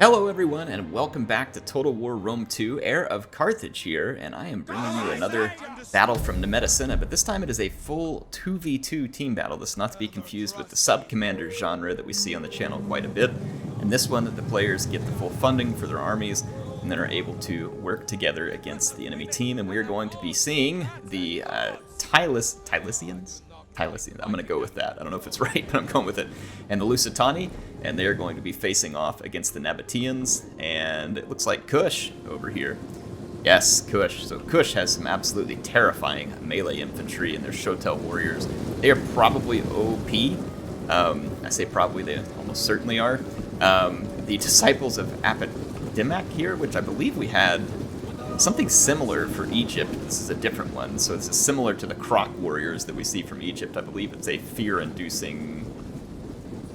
Hello everyone, and welcome back to Total War Rome 2, Heir of Carthage here, and I am bringing you another battle from Nabatea, but this time it is a full 2v2 team battle. This is not to be confused with the sub-commander genre that we see on the channel quite a bit. In this one, the players get the full funding for their armies, and then are able to work together against the enemy team, and we are going to be seeing the Tylisians? Tylis, I'm going to go with that. I don't know if it's right, but I'm going with it. And the Lusitani, and they're going to be facing off against the Nabateans, and it looks like Kush over here. Yes, Kush. So Kush has some absolutely terrifying melee infantry and their Shotel warriors. They are probably OP. I say probably, they almost certainly are. The disciples of Apodimac here, which I believe we had something similar for Egypt. This is a different one, so it's similar to the Croc warriors that we see from Egypt. I believe it's a fear-inducing...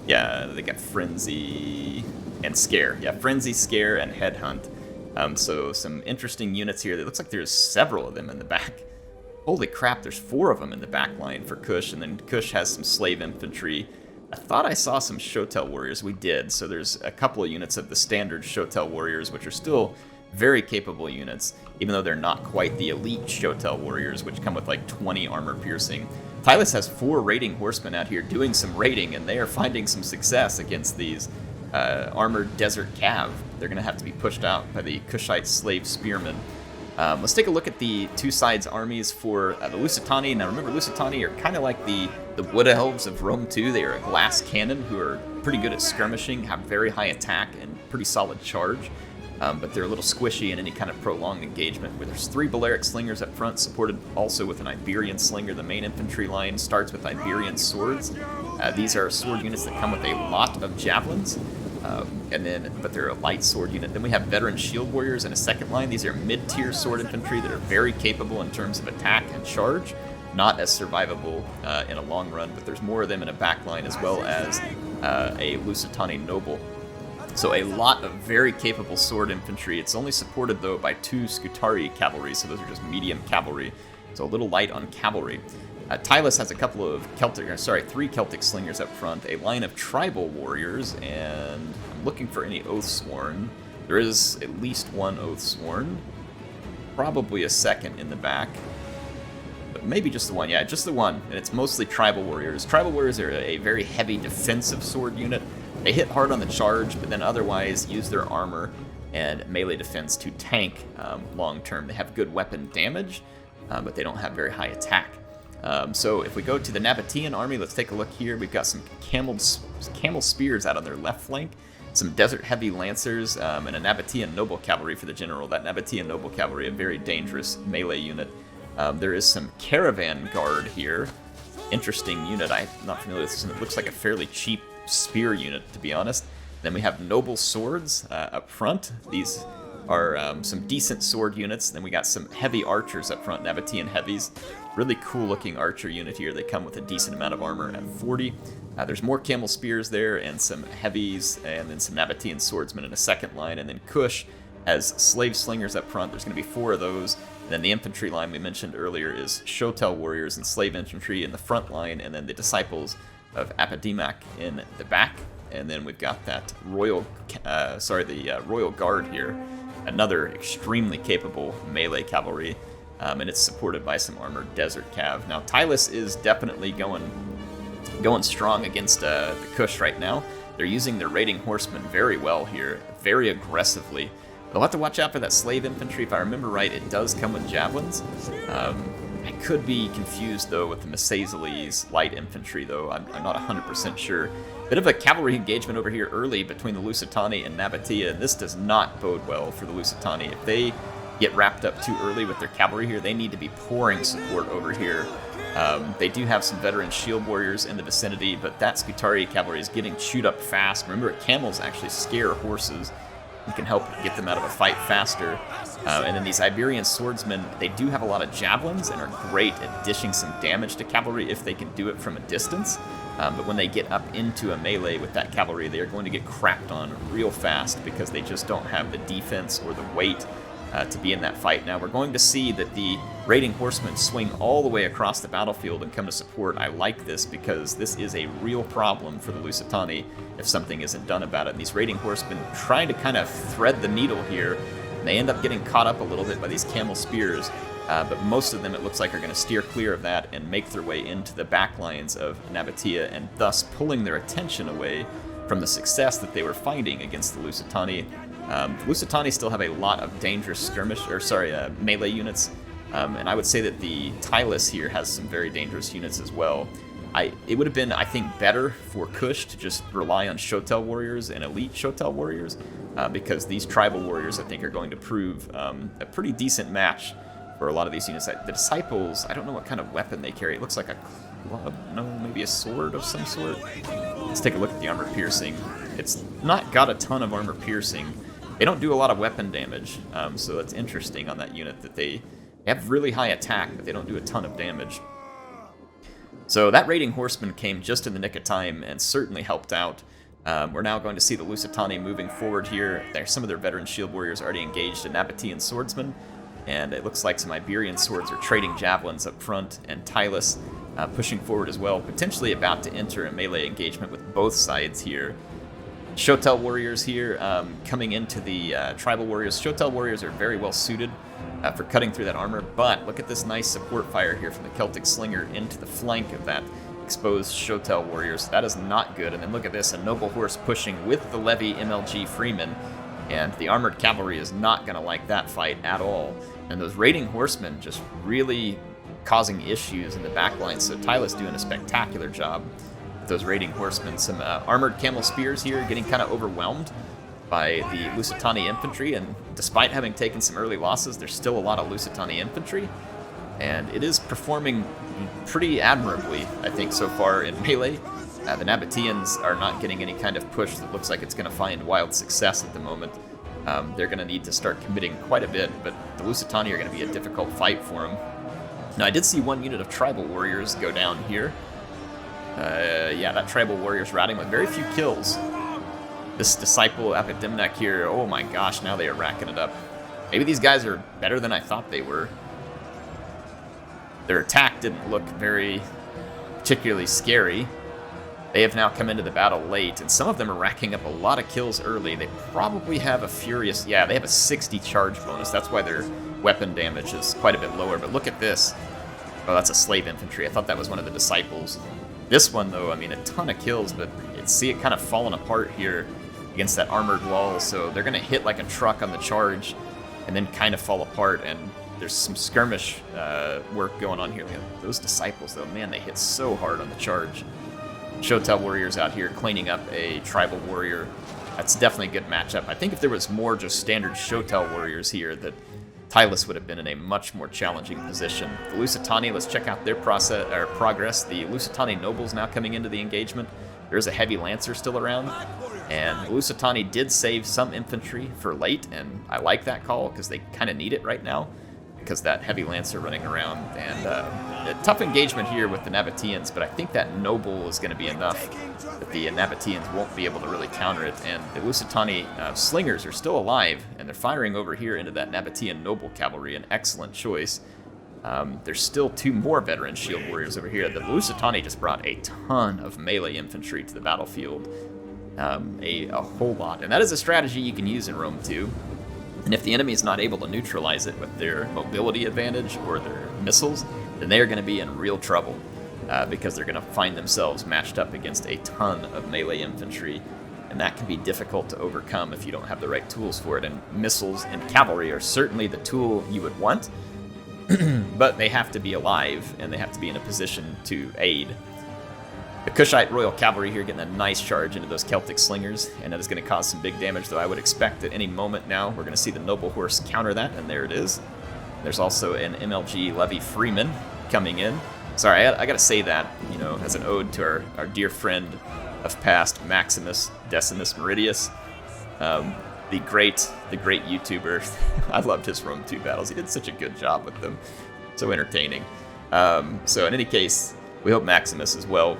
Yeah, they got Frenzy and Scare. Yeah, Frenzy, Scare, and Headhunt. So some interesting units here. It looks like there's several of them in the back. Holy crap, there's 4 of them in the back line for Kush, and then Kush has some slave infantry. I thought I saw some Shotel warriors. We did, so there's a couple of units of the standard Shotel warriors, which are still very capable units, even though they're not quite the elite Shotel warriors, which come with like 20 armor piercing. Tylis has 4 raiding horsemen out here doing some raiding, and they are finding some success against these armored desert cav. They're going to have to be pushed out by the Kushite slave spearmen. Let's take a look at the two sides' armies for the Lusitani. Now remember, Lusitani are kind of like the wood elves of Rome 2. They are a glass cannon who are pretty good at skirmishing, have very high attack, and pretty solid charge. But they're a little squishy in any kind of prolonged engagement, where there's 3 Balearic slingers up front, supported also with an Iberian slinger. The main infantry line starts with Iberian swords. These are sword units that come with a lot of javelins, but they're a light sword unit. Then we have veteran shield warriors in a second line. These are mid-tier sword infantry that are very capable in terms of attack and charge, not as survivable in a long run, but there's more of them in a back line, as well as a Lusitani noble. So a lot of very capable sword infantry. It's only supported, though, by 2 Scutari cavalry, so those are just medium cavalry. So a little light on cavalry. Tylis has a couple of 3 Celtic slingers up front, a line of tribal warriors, and I'm looking for any Oathsworn. There is at least 1 Oathsworn, probably a second in the back, but maybe just the 1. Yeah, just the 1, and it's mostly tribal warriors. Tribal warriors are a very heavy defensive sword unit. They hit hard on the charge, but then otherwise use their armor and melee defense to tank long term. They have good weapon damage, but they don't have very high attack. So if we go to the Nabatean army, let's take a look here. We've got some camel spears out on their left flank, some desert heavy lancers, and a Nabatean noble cavalry for the general. That Nabatean noble cavalry, a very dangerous melee unit. There is some caravan guard here. Interesting unit. I'm not familiar with this, and it looks like a fairly cheap spear unit, to be honest. Then we have noble swords up front. These are some decent sword units. Then we got some heavy archers up front, Nabatean heavies. Really cool looking archer unit here. They come with a decent amount of armor at 40. There's more camel spears there and some heavies, and then some Nabatean swordsmen in a second line. And then Kush has slave slingers up front. There's going to be 4 of those. And then the infantry line we mentioned earlier is Shotel warriors and slave infantry in the front line, and then the disciples of Apodimac in the back. And then we've got that royal guard here, another extremely capable melee cavalry, and it's supported by some armored desert cav. Now Tylis is definitely going strong against the Kush right now. They're using their raiding horsemen very well here, very aggressively. They'll have to watch out for that slave infantry. If I remember right, it does come with javelins. I could be confused, though, with the Lusi-Tylis light infantry, though. I'm not 100% sure. Bit of a cavalry engagement over here early between the Lusitani and Nabatea, and this does not bode well for the Lusitani. If they get wrapped up too early with their cavalry here, they need to be pouring support over here. They do have some veteran shield warriors in the vicinity, but that Scutari cavalry is getting chewed up fast. Remember, camels actually scare horses. You can help get them out of a fight faster. And then these Iberian swordsmen, they do have a lot of javelins and are great at dishing some damage to cavalry if they can do it from a distance. But when they get up into a melee with that cavalry, they are going to get crapped on real fast because they just don't have the defense or the weight to be in that fight. Now, we're going to see that the raiding horsemen swing all the way across the battlefield and come to support. I like this because this is a real problem for the Lusitani if something isn't done about it. And these raiding horsemen try to kind of thread the needle here, and they end up getting caught up a little bit by these camel spears. But most of them, it looks like, are going to steer clear of that and make their way into the back lines of Nabatea, and thus pulling their attention away from the success that they were finding against the Lusitani. The Lusitani still have a lot of dangerous melee units, and I would say that the Tylis here has some very dangerous units as well. It would have been, I think, better for Kush to just rely on Shotel warriors and elite Shotel warriors, because these tribal warriors, I think, are going to prove a pretty decent match for a lot of these units. The disciples, I don't know what kind of weapon they carry. It looks like a club, no, maybe a sword of some sort. Let's take a look at the armor piercing. It's not got a ton of armor piercing. They don't do a lot of weapon damage, so that's interesting on that unit, that they have really high attack, but they don't do a ton of damage. So that raiding horseman came just in the nick of time and certainly helped out. We're now going to see the Lusitani moving forward here. There's some of their veteran shield warriors already engaged in Nabatean swordsmen, and it looks like some Iberian swords are trading javelins up front, and Tylis pushing forward as well, potentially about to enter a melee engagement with both sides here. Shotel warriors here coming into the tribal warriors. Shotel warriors are very well suited for cutting through that armor, but look at this nice support fire here from the Celtic Slinger into the flank of that exposed Shotel warriors. That is not good. And then look at this, a noble horse pushing with the Levy MLG Freeman, and the armored cavalry is not going to like that fight at all. And those raiding horsemen just really causing issues in the backline, so Tylis doing a spectacular job with those raiding horsemen. Some armored camel spears here getting kind of overwhelmed by the Lusitani infantry, and despite having taken some early losses, there's still a lot of Lusitani infantry, and it is performing pretty admirably, I think, so far in melee. The Nabateans are not getting any kind of push that looks like it's going to find wild success at the moment. They're going to need to start committing quite a bit, but the Lusitani are going to be a difficult fight for them. Now, I did see one unit of tribal warriors go down here. Yeah, that tribal warrior's routing with very few kills. This disciple Apidimnak here, oh my gosh, now they are racking it up. Maybe these guys are better than I thought they were. Their attack didn't look very particularly scary. They have now come into the battle late, and some of them are racking up a lot of kills early. They probably have a furious, yeah, they have a 60 charge bonus. That's why their weapon damage is quite a bit lower. But look at this. Oh, that's a slave infantry. I thought that was one of the disciples. This one, though, I mean, a ton of kills, but see it kind of falling apart here against that armored wall. So they're going to hit like a truck on the charge and then kind of fall apart. And there's some skirmish work going on here. Those disciples, though, man, they hit so hard on the charge. Shotel warriors out here cleaning up a tribal warrior. That's definitely a good matchup. I think if there was more just standard Shotel warriors here, that Tylis would have been in a much more challenging position. The Lusitani, let's check out their progress. The Lusitani nobles now coming into the engagement. There's a heavy lancer still around, and the Lusitani did save some infantry for late, and I like that call because they kind of need it right now, because that heavy lancer running around, and a tough engagement here with the Nabateans, but I think that noble is going to be enough that the Nabateans won't be able to really counter it. And the Lusitani slingers are still alive, and they're firing over here into that Nabatean noble cavalry, an excellent choice. There's still two more veteran shield warriors over here. The Lusitani just brought a ton of melee infantry to the battlefield, a whole lot, and that is a strategy you can use in Rome 2. And if the enemy is not able to neutralize it with their mobility advantage or their missiles, then they are going to be in real trouble, because they're going to find themselves matched up against a ton of melee infantry, and that can be difficult to overcome if you don't have the right tools for it. And missiles and cavalry are certainly the tool you would want, but they have to be alive, and they have to be in a position to aid. The Kushite Royal Cavalry here getting a nice charge into those Celtic Slingers, and that is going to cause some big damage, though I would expect at any moment now we're going to see the Noble Horse counter that, and there it is. There's also an MLG Levy Freeman coming in. Sorry, I got to say that, you know, as an ode to our dear friend of past, Maximus Decimus Meridius, the great YouTuber. I loved his Rome 2 battles. He did such a good job with them. So entertaining. So in any case, we hope Maximus as well.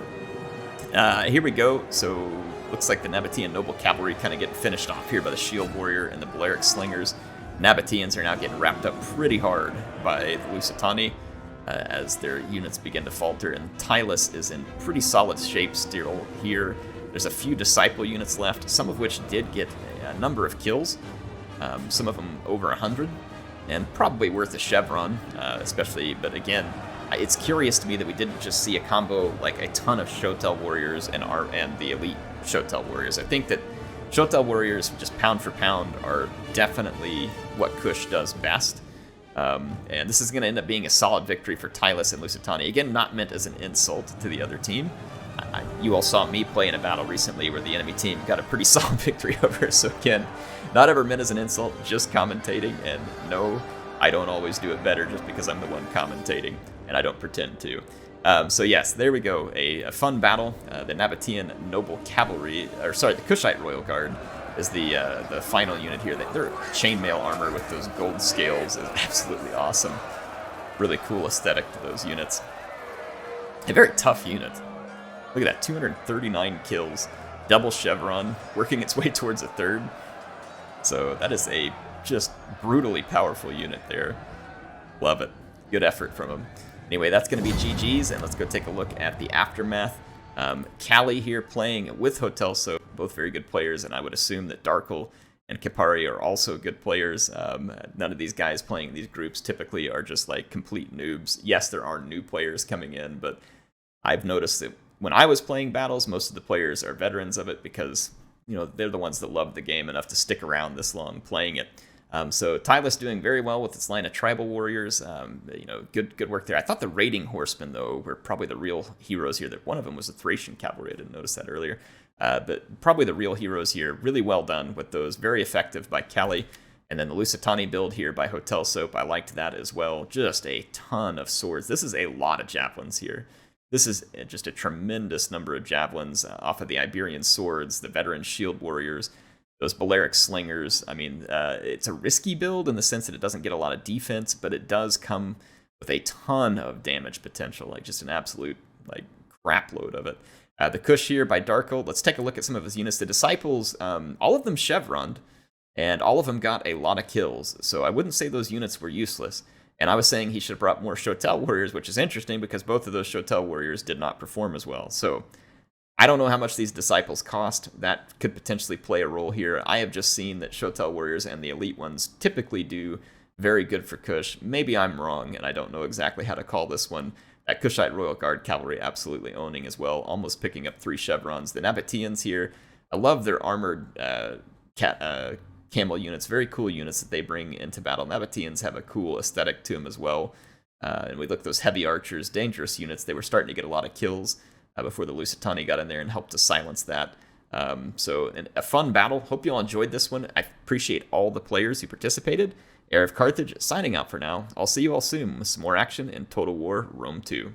Here we go. So looks like the Nabatean Noble Cavalry kind of getting finished off here by the Shield Warrior and the Balearic Slingers. Nabateans are now getting wrapped up pretty hard by the Lusitani as their units begin to falter, and Tylis is in pretty solid shape still here. There's a few Disciple units left, some of which did get a number of kills, some of them over 100, and probably worth a chevron, especially, but again, it's curious to me that we didn't just see a combo like a ton of Shotel warriors and the elite Shotel warriors. I think that Shotel warriors, just pound for pound, are definitely what Kush does best. And this is going to end up being a solid victory for Tylis and Lusitani. Again, not meant as an insult to the other team. You all saw me play in a battle recently where the enemy team got a pretty solid victory over. So again, not ever meant as an insult, just commentating. And no, I don't always do it better just because I'm the one commentating, and I don't pretend to. So yes, there we go, a fun battle. The Nabatean Noble Cavalry, or sorry, the Kushite Royal Guard is the final unit here. Their chainmail armor with those gold scales is absolutely awesome. Really cool aesthetic to those units. A very tough unit. Look at that, 239 kills, double chevron, working its way towards a third. So that is a just brutally powerful unit there. Love it. Good effort from him. Anyway, that's going to be GG's, and let's go take a look at the aftermath. Callie here playing with Hotel Soap, both very good players, and I would assume that Darkle and Kipari are also good players. None of these guys playing in these groups typically are just like complete noobs. Yes, there are new players coming in, but I've noticed that when I was playing battles, most of the players are veterans of it because, you know, they're the ones that love the game enough to stick around this long playing it. So Tylis doing very well with its line of tribal warriors. You know, good work there. I thought the raiding horsemen, though, were probably the real heroes here. That one of them was a Thracian cavalry. I didn't notice that earlier. But probably the real heroes here. Really well done with those. Very effective by Callie. And then the Lusitani build here by Hotel Soap. I liked that as well. Just a ton of swords. This is a lot of javelins here. This is just a tremendous number of javelins off of the Iberian swords, the veteran shield warriors, those Balearic slingers. I mean, it's a risky build in the sense that it doesn't get a lot of defense, but it does come with a ton of damage potential, like just an absolute like crap load of it. The Kush here by Darkle. Let's take a look at some of his units. The Disciples, all of them chevroned, and all of them got a lot of kills. So I wouldn't say those units were useless. And I was saying he should have brought more Shotel warriors, which is interesting because both of those Shotel warriors did not perform as well. So I don't know how much these Disciples cost. That could potentially play a role here. I have just seen that Shotel warriors and the elite ones typically do very good for Kush. Maybe I'm wrong, and I don't know exactly how to call this one. That Kushite Royal Guard cavalry absolutely owning as well, almost picking up 3 chevrons. The Nabateans here, I love their armored camel units, very cool units that they bring into battle. Nabateans have a cool aesthetic to them as well. And we look at those heavy archers, dangerous units. They were starting to get a lot of kills before the Lusitani got in there and helped to silence that. So a fun battle. Hope you all enjoyed this one. I appreciate all the players who participated. HeirofCarthage signing out for now. I'll see you all soon with some more action in Total War Rome 2.